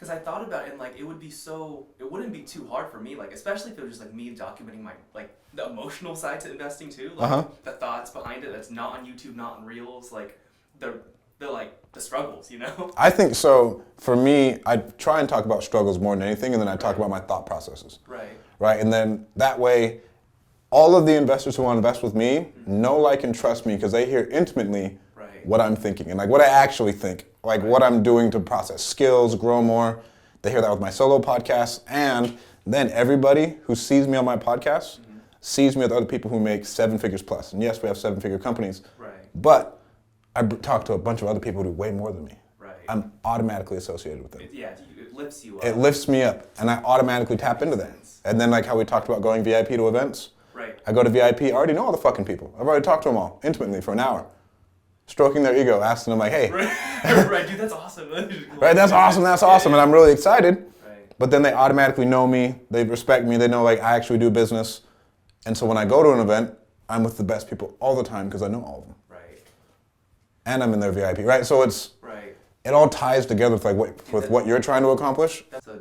Because I thought about it and like it wouldn't be too hard for me, like especially if it was just like me documenting my like the emotional side to investing too, like the thoughts behind it that's not on YouTube, not on Reels, like the like the struggles, you know? I think so. For me, I try and talk about struggles more than anything, and then I talk about my thought processes. Right. Right, and then that way, all of the investors who want to invest with me know, like, and trust me because they hear intimately what I'm thinking and like what I actually think, like what I'm doing to process skills, grow more. They hear that with my solo podcasts, and then everybody who sees me on my podcast sees me with other people who make 7 figures plus. And yes, we have 7-figure companies, but I talk to a bunch of other people who do way more than me. Right. I'm automatically associated with them. It lifts you up. It lifts me up, and I automatically tap into that. And then like how we talked about going VIP to events. Right. I go to VIP, I already know all the fucking people. I've already talked to them all intimately for an hour. Stroking their ego, asking them like, hey. Right, dude, that's awesome. Right, that's awesome, and I'm really excited. Right. But then they automatically know me, they respect me, they know like I actually do business. And so when I go to an event, I'm with the best people all the time because I know all of them. Right. And I'm in their VIP, right? So it all ties together with like what you're trying to accomplish. That's a